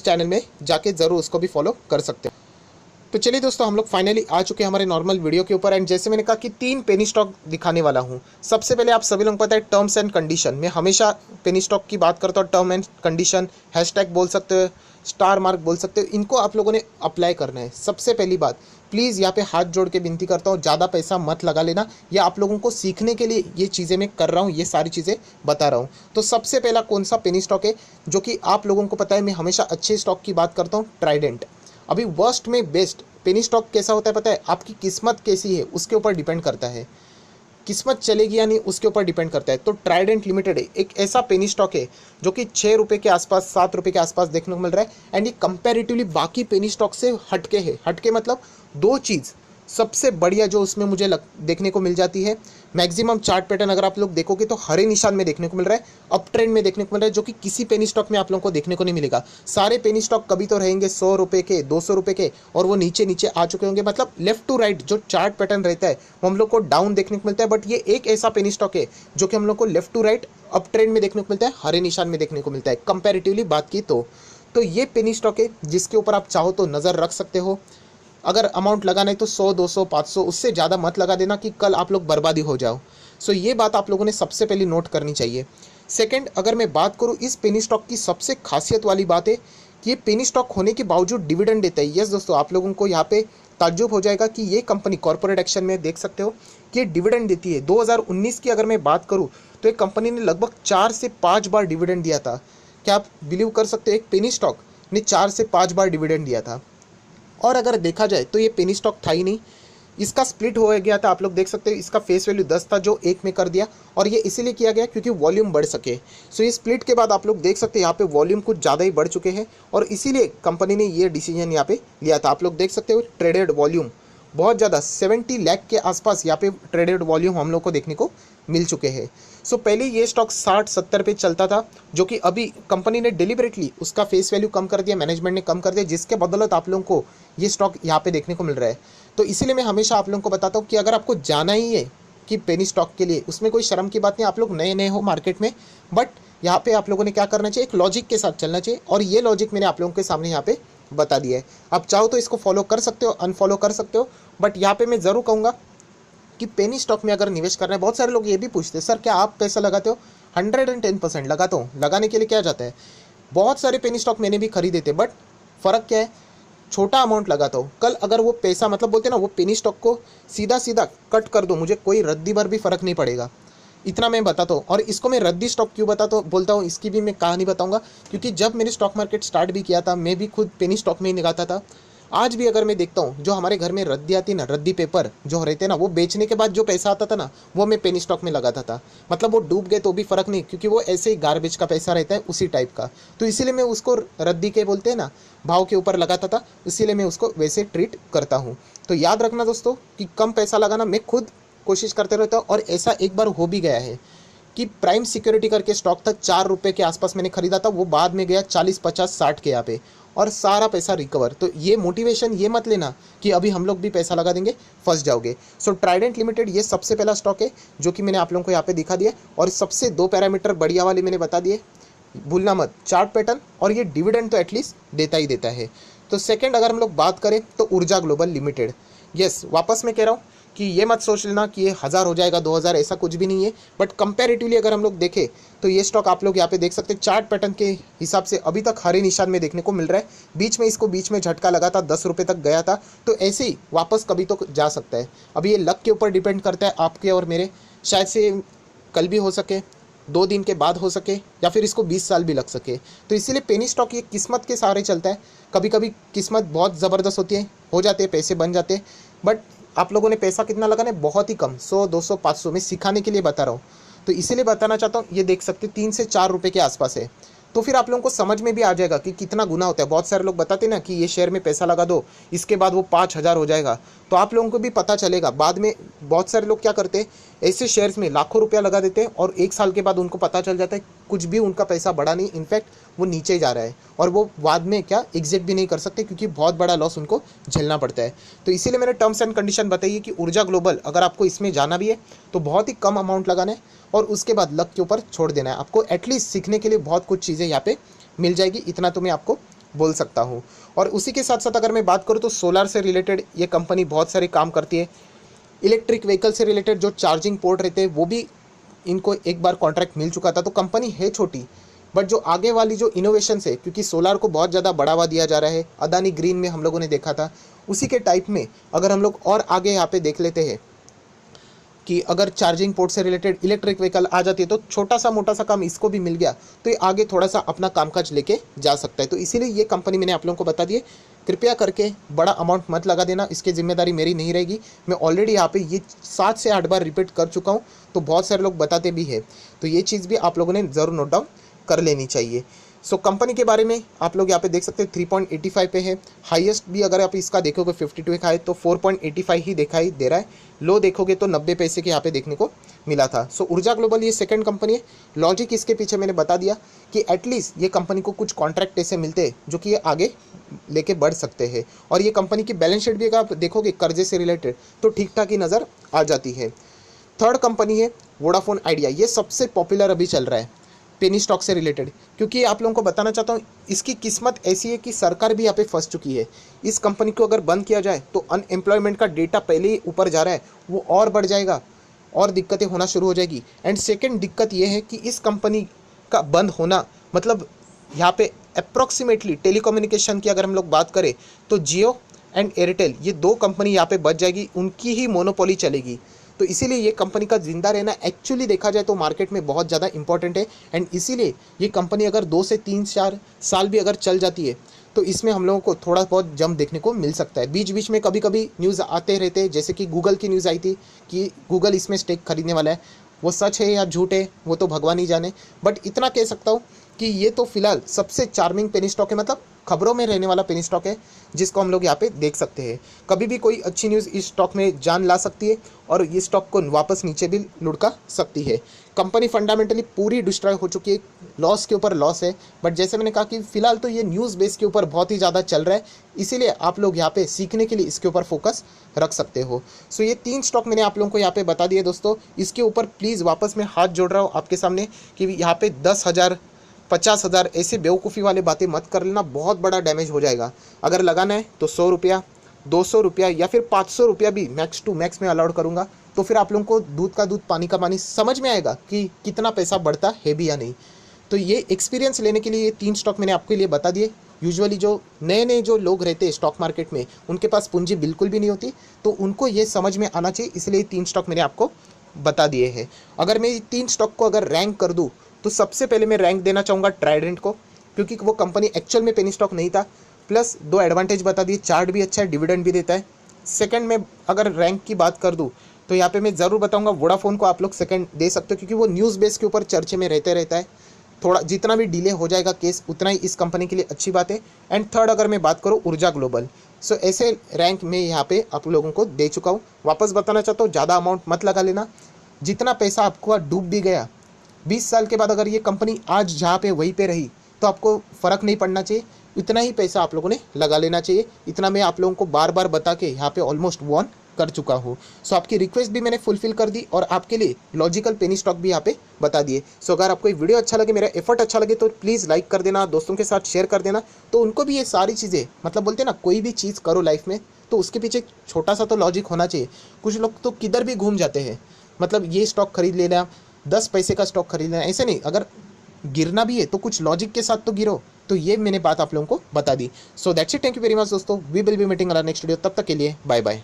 Channel में जाके ज़रूर उसको भी फॉलो कर सकते हो। तो चलिए दोस्तों, हम लोग फाइनली आ चुके हैं हमारे नॉर्मल वीडियो के ऊपर। एंड जैसे मैंने कहा कि 3 पेनी स्टॉक दिखाने वाला हूँ। सबसे पहले आप सभी लोगों को पता है टर्म्स एंड कंडीशन। मैं हमेशा पेनी स्टॉक की बात करता हूँ। टर्म एंड कंडीशन, हैशटैग बोल सकते हो, स्टार मार्क बोल सकते हो, इनको आप लोगों ने अप्लाई करना है। सबसे पहली बात, प्लीज़ यहाँ पे हाथ जोड़ के विनती करता हूँ, ज़्यादा पैसा मत लगा लेना। या आप लोगों को सीखने के लिए ये चीज़ें मैं कर रहा हूँ, ये सारी चीज़ें बता रहा हूँ। तो सबसे पहला कौन सा पेनी स्टॉक है जो कि आप लोगों को पता है, मैं हमेशा अच्छे स्टॉक की बात करता हूँ, ट्राइडेंट। अभी वर्स्ट में बेस्ट पेनी स्टॉक कैसा होता है पता है? आपकी किस्मत कैसी है उसके ऊपर डिपेंड करता है। किस्मत चलेगी या नहीं उसके ऊपर डिपेंड करता है। तो ट्राइडेंट लिमिटेड एक ऐसा पेनी स्टॉक है जो कि 6 रुपये के आसपास, 7 रुपये के आसपास देखने को मिल रहा है। एंड ये कंपैरेटिवली बाकी पेनी स्टॉक से हटके है। हटके मतलब दो चीज़ सबसे बढ़िया जो उसमें मुझे देखने को मिल जाती है। मैक्सिमम चार्ट पैटर्न अगर आप लोग देखोगे तो हरे निशान में देखने को मिल रहा है, अप ट्रेंड में देखने को मिल रहा है, जो कि किसी पेनी स्टॉक में आप लोगों को देखने को नहीं मिलेगा। सारे पेनी स्टॉक कभी तो रहेंगे 100 रुपये के, 200 रुपये के, और वो नीचे नीचे आ चुके होंगे। मतलब लेफ्ट टू राइट जो चार्ट पैटर्न रहता है वो हम लोग को डाउन देखने को मिलता है। बट ये एक ऐसा पेनी स्टॉक है जो कि हम लोग को left to right up trend में देखने को मिलता है, हरे निशान में देखने को मिलता है कंपैरेटिवली बात की तो ये पेनी स्टॉक है जिसके ऊपर आप चाहो तो नज़र रख सकते हो। अगर अमाउंट लगाना है तो 100, 200, 500, उससे ज़्यादा मत लगा देना कि कल आप लोग बर्बादी हो जाओ। सो ये बात आप लोगों ने सबसे पहले नोट करनी चाहिए। सेकंड, अगर मैं बात करूँ इस पेनी स्टॉक की सबसे खासियत वाली बात है कि ये पेनी स्टॉक होने के बावजूद डिविडेंड देता है। यस दोस्तों, आप लोगों को यहाँ पे ताज्जुब हो जाएगा कि ये कंपनी कॉर्पोरेट एक्शन में देख सकते हो कि ये डिविडेंड देती है। 2019 की अगर मैं बात करूँ तो एक कंपनी ने लगभग 4 से 5 बार डिविडेंड दिया था। क्या आप बिलीव कर सकते हो? एक पेनी स्टॉक ने 4 से 5 बार डिविडेंड दिया था। और अगर देखा जाए तो ये पेनी स्टॉक था ही नहीं, इसका स्प्लिट हो गया था। आप लोग देख सकते हो इसका फेस वैल्यू 10 था जो एक में कर दिया, और ये इसीलिए किया गया क्योंकि वॉल्यूम बढ़ सके। सो ये स्प्लिट के बाद आप लोग देख सकते हैं यहाँ पे वॉल्यूम कुछ ज़्यादा ही बढ़ चुके हैं, और इसीलिए कंपनी ने ये डिसीजन यहाँ पे लिया था। आप लोग देख सकते हो ट्रेडेड वॉल्यूम बहुत ज़्यादा 70 लाख के आसपास यहाँ पे ट्रेडेड वॉल्यूम हम लोग को देखने को मिल चुके हैं। सो पहले ये स्टॉक 60-70 पे चलता था, जो कि अभी कंपनी ने डिलिबरेटली उसका फेस वैल्यू कम कर दिया, मैनेजमेंट ने कम कर दिया, जिसके बदौलत आप लोगों को ये स्टॉक यहाँ पे देखने को मिल रहा है। तो इसीलिए मैं हमेशा आप लोगों को बताता हूँ कि अगर आपको जाना ही है कि पेनी स्टॉक के लिए, उसमें कोई शर्म की बात नहीं। आप लोग नए नए हो मार्केट में, बट यहाँ पे आप लोगों ने क्या करना चाहिए, एक लॉजिक के साथ चलना चाहिए। और ये लॉजिक मैंने आप लोगों के सामने यहाँ पे बता दिया है। आप चाहो तो इसको फॉलो कर सकते हो, अनफॉलो कर सकते हो, बट यहाँ पे मैं ज़रूर कहूँगा कि पेनी स्टॉक में अगर निवेश करना है, बहुत सारे लोग ये भी पूछते हैं सर क्या आप पैसा लगाते हो? 110% लगाता हूँ। लगाने के लिए क्या जाता है? बहुत सारे पेनी स्टॉक मैंने भी खरीदे थे, बट फ़र्क क्या है, छोटा अमाउंट लगाता हूँ। कल अगर वो पैसा, मतलब बोलते हैं ना, वो पेनी स्टॉक को सीधा सीधा कट कर दो, मुझे कोई रद्दी भर भी फ़र्क नहीं पड़ेगा। इतना मैं बताता हूँ। और इसको मैं रद्दी स्टॉक क्यों बताता बोलता हूँ, इसकी भी मैं कहानी बताऊँगा। क्योंकि जब मैंने स्टॉक मार्केट स्टार्ट भी किया था, मैं भी खुद पेनी स्टॉक में ही निकालता था। आज भी अगर मैं देखता हूँ, जो हमारे घर में रद्दी आती ना, रद्दी पेपर जो रहते ना, वो बेचने के बाद जो पैसा आता था ना, वो मैं पेनी स्टॉक में लगाता था। मतलब वो डूब गए तो भी फ़र्क नहीं, क्योंकि वो ऐसे ही गार्बेज का पैसा रहता है उसी टाइप का। तो इसीलिए मैं उसको रद्दी के बोलते हैं ना, भाव के ऊपर लगाता था, इसीलिए मैं उसको वैसे ट्रीट करता हूँ। तो याद रखना दोस्तों कि कम पैसा लगाना, मैं खुद कोशिश करते रहता हूँ। और ऐसा एक बार हो भी गया है कि प्राइम सिक्योरिटी करके स्टॉक था, 4 रुपये के आसपास मैंने खरीदा था, वो बाद में गया 40, 50, 60 के यहाँ पे, और सारा पैसा रिकवर। तो ये मोटिवेशन ये मत लेना कि अभी हम लोग भी पैसा लगा देंगे, फंस जाओगे। सो ट्राइडेंट लिमिटेड ये सबसे पहला स्टॉक है जो कि मैंने आप लोगों को यहाँ पे दिखा दिया। और सबसे 2 पैरामीटर बढ़िया वाले मैंने बता दिए, भूलना मत, चार्ट पैटर्न और ये डिविडेंड तो एटलीस्ट देता ही देता है। तो सेकंड अगर हम लोग बात करें तो ऊर्जा ग्लोबल लिमिटेड। यस, वापस मैं कह रहा हूँ कि ये मत सोच लेना कि ये 1000 हो जाएगा, 2000, ऐसा कुछ भी नहीं है। बट कंपैरेटिवली अगर हम लोग देखें तो ये स्टॉक आप लोग यहाँ पे देख सकते हैं, चार्ट पैटर्न के हिसाब से अभी तक हरे निशान में देखने को मिल रहा है। बीच में झटका लगा था, 10 रुपये तक गया था, तो ऐसे ही वापस कभी तो जा सकता है। अभी ये लक के ऊपर डिपेंड करता है, आपके और मेरे। शायद से कल भी हो सके, 2 दिन के बाद हो सके, या फिर इसको 20 साल भी लग सके। तो इसीलिए पेनी स्टॉक ये किस्मत के सहारे चलता है। कभी कभी किस्मत बहुत ज़बरदस्त होती है, हो जाते हैं, पैसे बन जाते हैं। बट आप लोगों ने पैसा कितना लगाना है? बहुत ही कम, 100, 200, 500। मैं सिखाने के लिए बता रहा हूँ, तो इसीलिए बताना चाहता हूँ। ये देख सकते 3 से 4 रुपये के आसपास है। तो फिर आप लोगों को समझ में भी आ जाएगा कि कितना गुना होता है। बहुत सारे लोग बताते हैं ना कि ये शेयर में पैसा लगा दो, इसके बाद वो 5000 हो जाएगा। तो आप लोगों को भी पता चलेगा बाद में। बहुत सारे लोग क्या करते हैं, ऐसे शेयर्स में लाखों रुपया लगा देते हैं, और 1 साल के बाद उनको पता चल जाता है कुछ भी उनका पैसा बढ़ा नहीं, इनफैक्ट वो नीचे ही जा रहा है। और वो बाद में क्या एग्जिट भी नहीं कर सकते, क्योंकि बहुत बड़ा लॉस उनको झेलना पड़ता है। तो इसीलिए मैंने टर्म्स एंड कंडीशन बताई है कि ऊर्जा ग्लोबल अगर आपको इसमें जाना भी है तो बहुत ही कम अमाउंट लगाना है, और उसके बाद लक के ऊपर छोड़ देना है। आपको एटलीस्ट सीखने के लिए बहुत कुछ चीज़ें यहाँ पे मिल जाएगी, इतना तो मैं आपको बोल सकता हूँ। और उसी के साथ साथ अगर मैं बात करूँ तो सोलर से रिलेटेड ये कंपनी बहुत सारे काम करती है। इलेक्ट्रिक व्हीकल से रिलेटेड जो चार्जिंग पोर्ट रहते हैं वो भी इनको एक बार कॉन्ट्रैक्ट मिल चुका था। तो कंपनी है छोटी, बट जो आगे वाली जो इनोवेशन है, क्योंकि सोलार को बहुत ज़्यादा बढ़ावा दिया जा रहा है, अदानी ग्रीन में हम लोगों ने देखा था, उसी के टाइप में अगर हम लोग और आगे यहाँ पे देख लेते हैं कि अगर चार्जिंग पोर्ट से रिलेटेड इलेक्ट्रिक व्हीकल आ जाती है तो छोटा सा मोटा सा काम इसको भी मिल गया तो ये आगे थोड़ा सा अपना कामकाज लेके जा सकता है। तो इसीलिए ये कंपनी मैंने आप लोगों को बता दी है। कृपया करके बड़ा अमाउंट मत लगा देना, इसकी जिम्मेदारी मेरी नहीं रहेगी। मैं ऑलरेडी यहाँ पे ये 7 से 8 बार रिपीट कर चुका हूँ, तो बहुत सारे लोग बताते भी है, तो ये चीज़ भी आप लोगों ने ज़रूर नोट डाउन कर लेनी चाहिए। सो कंपनी के बारे में आप लोग यहाँ पे देख सकते हैं 3.85 पे है। हाईएस्ट भी अगर आप इसका देखोगे 52 का है तो 4.85 ही दिखाई दे रहा है। लो देखोगे तो 90 पैसे के यहाँ पे देखने को मिला था। सो ऊर्जा ग्लोबल ये सेकंड कंपनी है। लॉजिक इसके पीछे मैंने बता दिया कि एटलीस्ट ये कंपनी को कुछ कॉन्ट्रैक्ट ऐसे मिलते हैं जो कि ये आगे लेके बढ़ सकते हैं। और ये कंपनी की बैलेंस शीट भी अगर आप देखोगे कर्जे से रिलेटेड तो ठीक ठाक ही नज़र आ जाती है। थर्ड कंपनी है वोडाफोन आइडिया। ये सबसे पॉपुलर अभी चल रहा है पेनी स्टॉक से रिलेटेड, क्योंकि आप लोगों को बताना चाहता हूँ इसकी किस्मत ऐसी है कि सरकार भी यहाँ पे फंस चुकी है। इस कंपनी को अगर बंद किया जाए तो अनएम्प्लॉयमेंट का डेटा पहले ही ऊपर जा रहा है, वो और बढ़ जाएगा और दिक्कतें होना शुरू हो जाएगी। एंड सेकेंड दिक्कत ये है कि इस कंपनी का बंद होना मतलब यहाँ पे अप्रॉक्सीमेटली टेलीकम्युनिकेशन की अगर हम लोग बात करें तो जियो एंड एयरटेल ये दो कंपनी यहाँ पे बच जाएगी, उनकी ही मोनोपोली चलेगी। तो इसीलिए ये कंपनी का जिंदा रहना एक्चुअली देखा जाए तो मार्केट में बहुत ज़्यादा इंपॉर्टेंट है। एंड इसीलिए ये कंपनी अगर 2 से 3-4 साल भी अगर चल जाती है तो इसमें हम लोगों को थोड़ा बहुत जंप देखने को मिल सकता है। बीच बीच में कभी कभी न्यूज़ आते रहते हैं, जैसे कि गूगल की न्यूज़ आई थी कि गूगल इसमें स्टेक खरीदने वाला है। वो सच है या झूठ है वो तो भगवान ही जाने, बट इतना कह सकता हूँ कि ये तो फिलहाल सबसे चार्मिंग पेनी स्टॉक है, मतलब खबरों में रहने वाला पेनी स्टॉक है जिसको हम लोग यहाँ पे देख सकते हैं। कभी भी कोई अच्छी न्यूज़ इस स्टॉक में जान ला सकती है और ये स्टॉक को वापस नीचे भी लुढ़का सकती है। कंपनी फंडामेंटली पूरी डिस्ट्रॉय हो चुकी है, लॉस के ऊपर लॉस है, बट जैसे मैंने कहा कि फिलहाल तो ये न्यूज़ बेस के ऊपर बहुत ही ज़्यादा चल रहा है, इसीलिए आप लोग यहाँ पे सीखने के लिए इसके ऊपर फोकस रख सकते हो। सो ये 3 स्टॉक मैंने आप लोगों को यहाँ पे बता दिए दोस्तों। इसके ऊपर प्लीज़ वापस मैं हाथ जोड़ रहा हूँ आपके सामने कि यहाँ पे 10,000 50,000 ऐसे बेवकूफ़ी वाले बातें मत कर लेना, बहुत बड़ा डैमेज हो जाएगा। अगर लगाना है तो 100 रुपया, 200 रुपया या फिर 500 रुपया भी मैक्स टू मैक्स में अलाउड करूँगा, तो फिर आप लोगों को दूध का दूध पानी का पानी समझ में आएगा कि कितना पैसा बढ़ता है भी या नहीं। तो ये एक्सपीरियंस लेने के लिए ये 3 स्टॉक मैंने आपके लिए बता दिए। यूजुअली जो नए नए जो लोग रहते हैं स्टॉक मार्केट में उनके पास पूंजी बिल्कुल भी नहीं होती, तो उनको ये समझ में आना चाहिए, इसलिए 3 स्टॉक मैंने आपको बता दिए हैं। अगर मैं 3 स्टॉक को अगर रैंक कर दूँ तो सबसे पहले मैं रैंक देना चाहूँगा ट्राइडेंट को, क्योंकि वो कंपनी एक्चुअल में पेनी स्टॉक नहीं था, प्लस 2 एडवांटेज बता दिए, चार्ट भी अच्छा है, डिविडेंड भी देता है। सेकंड में अगर रैंक की बात कर दूँ तो यहाँ पे मैं ज़रूर बताऊँगा वोडाफोन को आप लोग सेकंड दे सकते हो, क्योंकि वो न्यूज़ बेस के ऊपर चर्चे में रहता है। थोड़ा जितना भी डिले हो जाएगा केस उतना ही इस कंपनी के लिए अच्छी बात है। एंड थर्ड अगर मैं बात करूँ ऊर्जा ग्लोबल, सो ऐसे रैंक में यहाँ पे आप लोगों को दे चुका हूँ। वापस बताना चाहता हूँ ज़्यादा अमाउंट मत लगा लेना, जितना पैसा आपको डूब भी गया 20 साल के बाद अगर ये कंपनी आज जहाँ पे वहीं पे रही तो आपको फ़र्क नहीं पड़ना चाहिए, इतना ही पैसा आप लोगों ने लगा लेना चाहिए। इतना मैं आप लोगों को बार बार बता के यहाँ पे ऑलमोस्ट वॉर्न कर चुका हूँ। सो आपकी रिक्वेस्ट भी मैंने फुलफिल कर दी और आपके लिए लॉजिकल पेनी स्टॉक भी यहाँ पे बता दिए। सो अगर आपको ये वीडियो अच्छा लगे, मेरा एफर्ट अच्छा लगे तो प्लीज़ लाइक कर देना, दोस्तों के साथ शेयर कर देना, तो उनको भी ये सारी चीज़ें, मतलब बोलते हैं ना कोई भी चीज़ करो लाइफ में तो उसके पीछे छोटा सा तो लॉजिक होना चाहिए। कुछ लोग तो किधर भी घूम जाते हैं, मतलब ये स्टॉक खरीद लेना, 10 पैसे का स्टॉक खरीदना, ऐसे नहीं, अगर गिरना भी है तो कुछ लॉजिक के साथ तो गिरो। तो ये मैंने बात आप लोगों को बता दी। So that's it, thank you very much दोस्तों, we will be meeting a next video, तब तक के लिए बाय बाय।